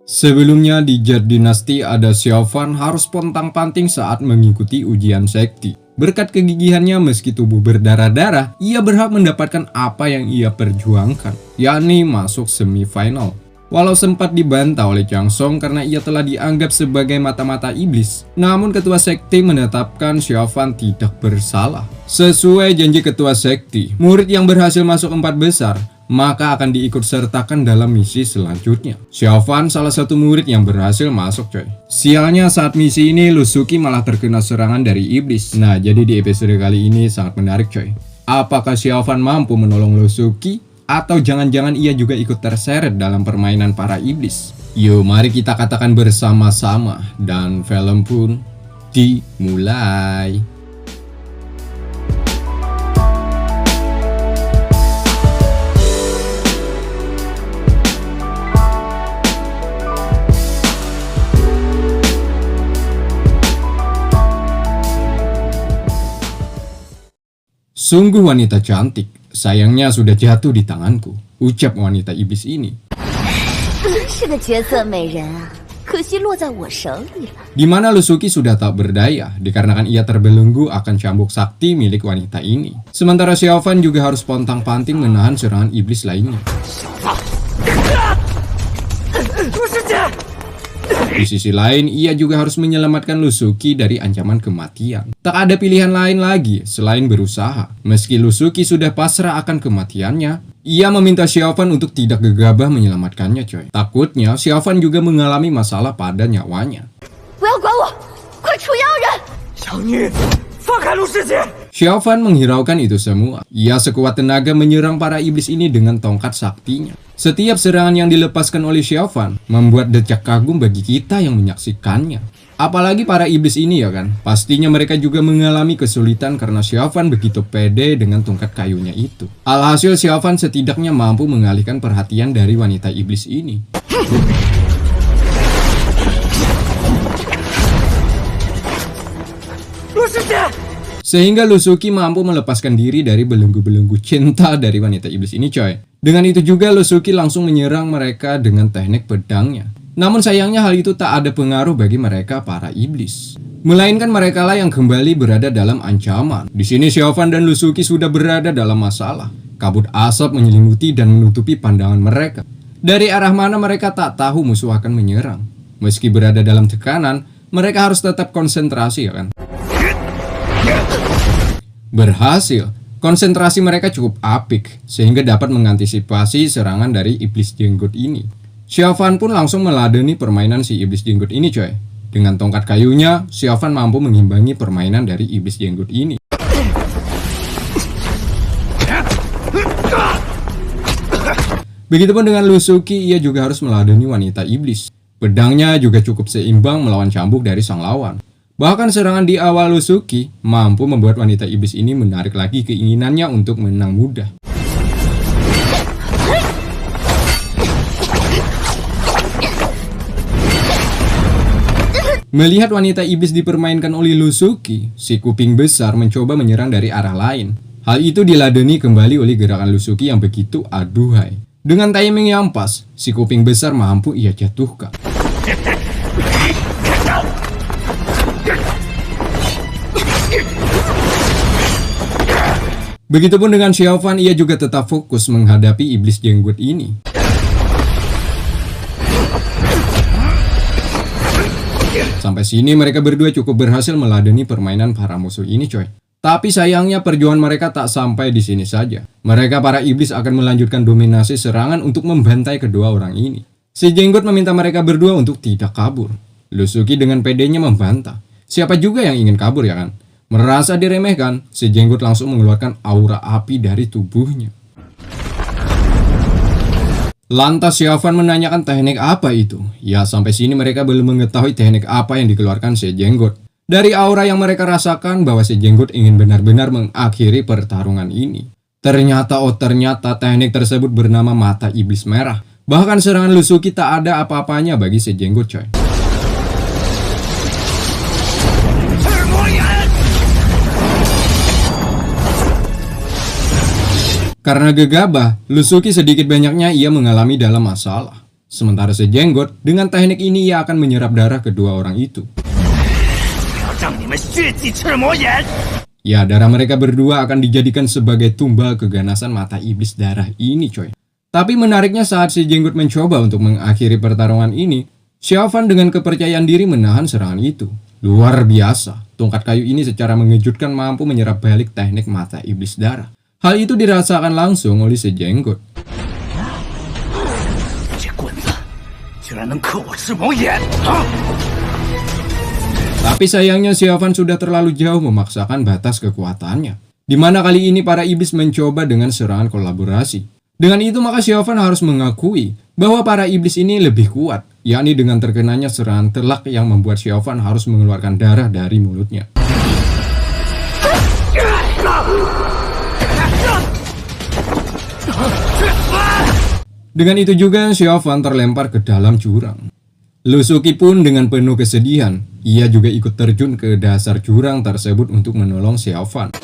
Sebelumnya di Jet Dynasty ada Xiaofan harus pontang-panting saat mengikuti ujian sekti. Berkat kegigihannya meski tubuh berdarah-darah, ia berhak mendapatkan apa yang ia perjuangkan, yakni masuk semifinal. Walau sempat dibantah oleh Chang Song karena ia telah dianggap sebagai mata-mata iblis, namun ketua sekte menetapkan Xiaofan tidak bersalah. Sesuai janji ketua sekte, murid yang berhasil masuk 4 besar maka akan diikut sertakan dalam misi selanjutnya. Xiaofan salah satu murid yang berhasil masuk coy. Sialnya saat misi ini Lusuki malah terkena serangan dari iblis. Nah jadi di episode kali ini sangat menarik coy. Apakah Xiaofan mampu menolong Lusuki? Atau jangan-jangan ia juga ikut terseret dalam permainan para iblis? Yuk mari kita katakan bersama-sama. Dan film pun dimulai. Sungguh wanita cantik, sayangnya sudah jatuh di tanganku, ucap wanita iblis ini. Di mana Lusuki sudah tak berdaya, dikarenakan ia terbelenggu akan cambuk sakti milik wanita ini. Sementara Xiaofan juga harus pontang-panting menahan serangan iblis lainnya. Di sisi lain, ia juga harus menyelamatkan Lusuki dari ancaman kematian. Tak ada pilihan lain lagi selain berusaha. Meski Lusuki sudah pasrah akan kematiannya, ia meminta Xiaofan untuk tidak gegabah menyelamatkannya coy. Takutnya Xiaofan juga mengalami masalah pada nyawanya. Xiaofan menghiraukan itu semua. Ia sekuat tenaga menyerang para iblis ini dengan tongkat saktinya. Setiap serangan yang dilepaskan oleh Xiaofan membuat decak kagum bagi kita yang menyaksikannya. Apalagi para iblis ini ya kan. Pastinya mereka juga mengalami kesulitan karena Xiaofan begitu pede dengan tongkat kayunya itu. Alhasil Xiaofan setidaknya mampu mengalihkan perhatian dari wanita iblis ini. Sehingga Lusuki mampu melepaskan diri dari belenggu-belenggu cinta dari wanita iblis ini coy. Dengan itu juga Lusuki langsung menyerang mereka dengan teknik pedangnya. Namun sayangnya hal itu tak ada pengaruh bagi mereka para iblis. Melainkan mereka lah yang kembali berada dalam ancaman. Di sini Xiaofan dan Lusuki sudah berada dalam masalah. Kabut asap menyelimuti dan menutupi pandangan mereka. Dari arah mana mereka tak tahu musuh akan menyerang. Meski berada dalam tekanan, mereka harus tetap konsentrasi ya kan. Berhasil, konsentrasi mereka cukup apik sehingga dapat mengantisipasi serangan dari iblis jenggot ini. Xiaofan pun langsung meladeni permainan si iblis jenggot ini coy. Dengan tongkat kayunya, Xiaofan mampu mengimbangi permainan dari iblis jenggot ini. Begitupun dengan Lusuki, ia juga harus meladeni wanita iblis. Pedangnya juga cukup seimbang melawan cambuk dari sang lawan. Bahkan serangan di awal Lusuki mampu membuat wanita iblis ini menarik lagi keinginannya untuk menang mudah. Melihat wanita iblis dipermainkan oleh Lusuki, si kuping besar mencoba menyerang dari arah lain. Hal itu diladeni kembali oleh gerakan Lusuki yang begitu aduhai. Dengan timing yang pas, si kuping besar mampu ia jatuhkan. Begitupun dengan Xiaofan, ia juga tetap fokus menghadapi iblis jenggot ini. Sampai sini mereka berdua cukup berhasil meladeni permainan para musuh ini coy. Tapi sayangnya perjuangan mereka tak sampai di sini saja. Mereka para iblis akan melanjutkan dominasi serangan untuk membantai kedua orang ini. Si jenggot meminta mereka berdua untuk tidak kabur. Lusuki dengan pedenya membantah. Siapa juga yang ingin kabur ya kan? Merasa diremehkan, si jenggot langsung mengeluarkan aura api dari tubuhnya. Lantas Xiaofan menanyakan teknik apa itu? Ya sampai sini mereka belum mengetahui teknik apa yang dikeluarkan si jenggot. Dari aura yang mereka rasakan bahwa si jenggot ingin benar-benar mengakhiri pertarungan ini. Ternyata teknik tersebut bernama mata iblis merah. Bahkan serangan Lusuki tak ada apa-apanya bagi si jenggot coy. Karena gegabah, Lusuki sedikit banyaknya ia mengalami dalam masalah. Sementara Sejenggot, dengan teknik ini ia akan menyerap darah kedua orang itu. Ya, darah mereka berdua akan dijadikan sebagai tumbal keganasan mata iblis darah ini, coy. Tapi menariknya saat Sejenggot mencoba untuk mengakhiri pertarungan ini, Xiaofan dengan kepercayaan diri menahan serangan itu. Luar biasa, tongkat kayu ini secara mengejutkan mampu menyerap balik teknik mata iblis darah. Hal itu dirasakan langsung oleh Sejenggot. Tapi sayangnya Xiaofan sudah terlalu jauh memaksakan batas kekuatannya. Di mana kali ini para iblis mencoba dengan serangan kolaborasi. Dengan itu maka Xiaofan harus mengakui bahwa para iblis ini lebih kuat, yakni dengan terkenanya serangan telak yang membuat Xiaofan harus mengeluarkan darah dari mulutnya. Dengan itu juga Xiaofan terlempar ke dalam jurang. Lusuki pun dengan penuh kesedihan, ia juga ikut terjun ke dasar jurang tersebut untuk menolong Xiaofan.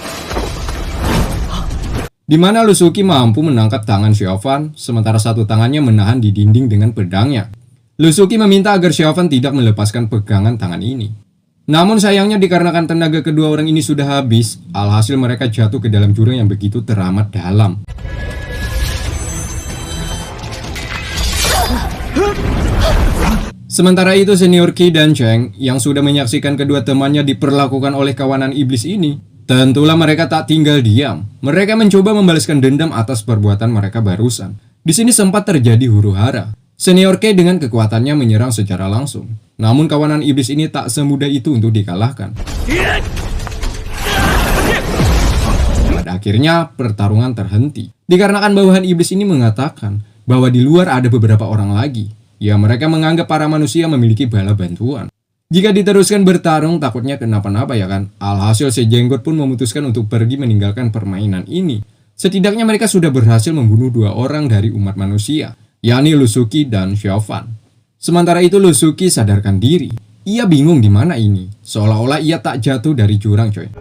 Di mana Lusuki mampu menangkap tangan Xiaofan, sementara satu tangannya menahan di dinding dengan pedangnya. Lusuki meminta agar Xiaofan tidak melepaskan pegangan tangan ini. Namun sayangnya dikarenakan tenaga kedua orang ini sudah habis, alhasil mereka jatuh ke dalam jurang yang begitu teramat dalam. Sementara itu senior Qi dan Cheng yang sudah menyaksikan kedua temannya diperlakukan oleh kawanan iblis ini, tentulah mereka tak tinggal diam. Mereka mencoba membalaskan dendam atas perbuatan mereka barusan. Di sini sempat terjadi huru-hara. Senior Qi dengan kekuatannya menyerang secara langsung. Namun kawanan iblis ini tak semudah itu untuk dikalahkan. Pada akhirnya pertarungan terhenti. Dikarenakan bawahan iblis ini mengatakan bahwa di luar ada beberapa orang lagi. Ya, mereka menganggap para manusia memiliki bala bantuan. Jika diteruskan bertarung, takutnya kenapa-napa ya kan? Alhasil Sejenggot pun memutuskan untuk pergi meninggalkan permainan ini. Setidaknya mereka sudah berhasil membunuh dua orang dari umat manusia, yakni Lusuki dan Xiaofan. Sementara itu Lusuki sadarkan diri. Ia bingung di mana ini, seolah-olah ia tak jatuh dari jurang, coy.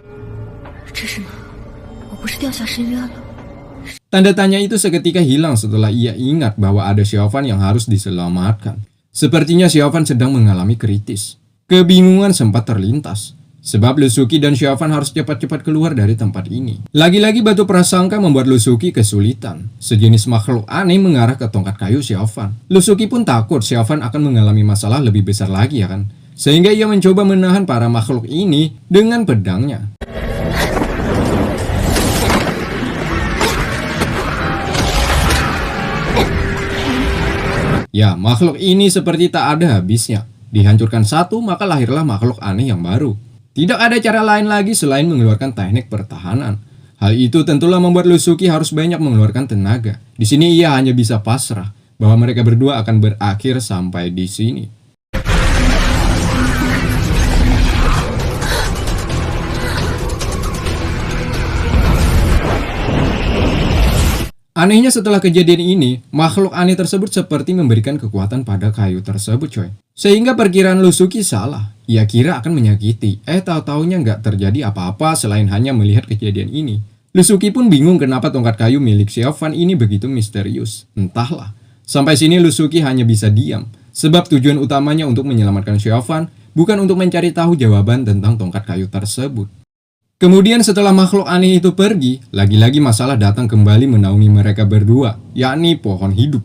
Tanda tanya itu seketika hilang setelah ia ingat bahwa ada Xiaofan yang harus diselamatkan. Sepertinya Xiaofan sedang mengalami kritis. Kebingungan sempat terlintas, sebab Lusuki dan Xiaofan harus cepat-cepat keluar dari tempat ini. Lagi-lagi batu prasangka membuat Lusuki kesulitan. Sejenis makhluk aneh mengarah ke tongkat kayu Xiaofan. Lusuki pun takut Xiaofan akan mengalami masalah lebih besar lagi ya kan. Sehingga ia mencoba menahan para makhluk ini dengan pedangnya. Ya, makhluk ini seperti tak ada habisnya. Dihancurkan satu, maka lahirlah makhluk aneh yang baru. Tidak ada cara lain lagi selain mengeluarkan teknik pertahanan. Hal itu tentulah membuat Lusuki harus banyak mengeluarkan tenaga. Di sini ia hanya bisa pasrah bahwa mereka berdua akan berakhir sampai di sini. Anehnya setelah kejadian ini, makhluk aneh tersebut seperti memberikan kekuatan pada kayu tersebut, coy. Sehingga perkiraan Lusuki salah. Ia kira akan menyakiti, tahu-taunya nggak terjadi apa-apa selain hanya melihat kejadian ini. Lusuki pun bingung kenapa tongkat kayu milik Xiaofan ini begitu misterius. Entahlah. Sampai sini Lusuki hanya bisa diam, sebab tujuan utamanya untuk menyelamatkan Xiaofan bukan untuk mencari tahu jawaban tentang tongkat kayu tersebut. Kemudian setelah makhluk aneh itu pergi, lagi-lagi masalah datang kembali menaungi mereka berdua, yakni pohon hidup.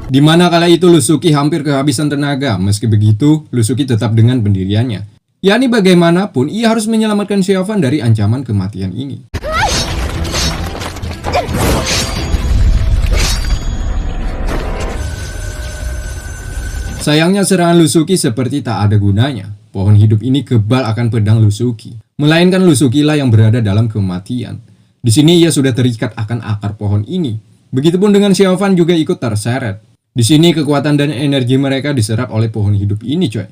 Di mana kala itu Lusuki hampir kehabisan tenaga, meski begitu Lusuki tetap dengan pendiriannya. Yakni bagaimanapun ia harus menyelamatkan Xiaofan dari ancaman kematian ini. Sayangnya serangan Lusuki seperti tak ada gunanya. Pohon hidup ini kebal akan pedang Lusuki. Melainkan Lusuki lah yang berada dalam kematian. Di sini ia sudah terikat akan akar pohon ini. Begitupun dengan Xiaofan juga ikut terseret. Di sini kekuatan dan energi mereka diserap oleh pohon hidup ini, coy.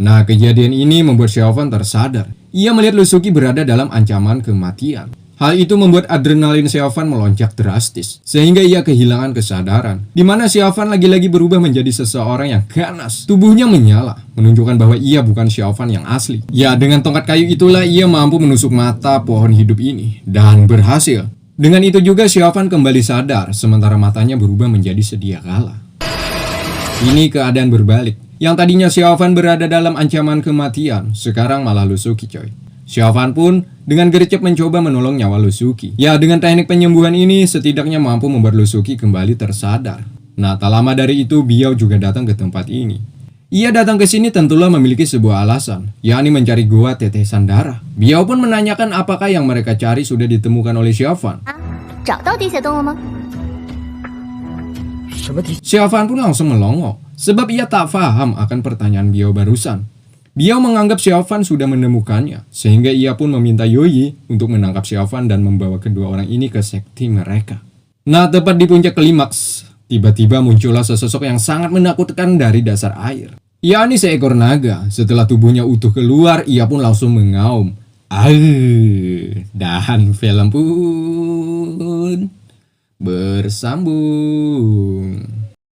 Nah, kejadian ini membuat Xiaofan tersadar. Ia melihat Lusuki berada dalam ancaman kematian. Hal itu membuat adrenalin Xiaofan melonjak drastis, sehingga ia kehilangan kesadaran. Di mana Xiaofan lagi-lagi berubah menjadi seseorang yang ganas. Tubuhnya menyala, menunjukkan bahwa ia bukan Xiaofan yang asli. Ya, dengan tongkat kayu itulah ia mampu menusuk mata pohon hidup ini, dan berhasil. Dengan itu juga Xiaofan kembali sadar, sementara matanya berubah menjadi sedia kala. Ini keadaan berbalik. Yang tadinya Xiaofan berada dalam ancaman kematian, sekarang malah Lusuki coy. Xiaofan pun dengan gercep mencoba menolong nyawa Lusuki. Ya, dengan teknik penyembuhan ini setidaknya mampu membuat Lusuki kembali tersadar. Nah, tak lama dari itu Biao juga datang ke tempat ini. Ia datang ke sini tentulah memiliki sebuah alasan, yakni mencari gua tetesan darah. Biao pun menanyakan apakah yang mereka cari sudah ditemukan oleh Xiaofan. Xiaofan pun langsung melongo, sebab ia tak paham akan pertanyaan Biao barusan. Biao menganggap Xiaofan sudah menemukannya, sehingga ia pun meminta Youyi untuk menangkap Xiaofan dan membawa kedua orang ini ke sekte mereka. Nah, tepat di puncak klimaks, tiba-tiba muncullah sesosok yang sangat menakutkan dari dasar air. Yakni seekor naga. Setelah tubuhnya utuh keluar, ia pun langsung mengaum. Dan film pun bersambung.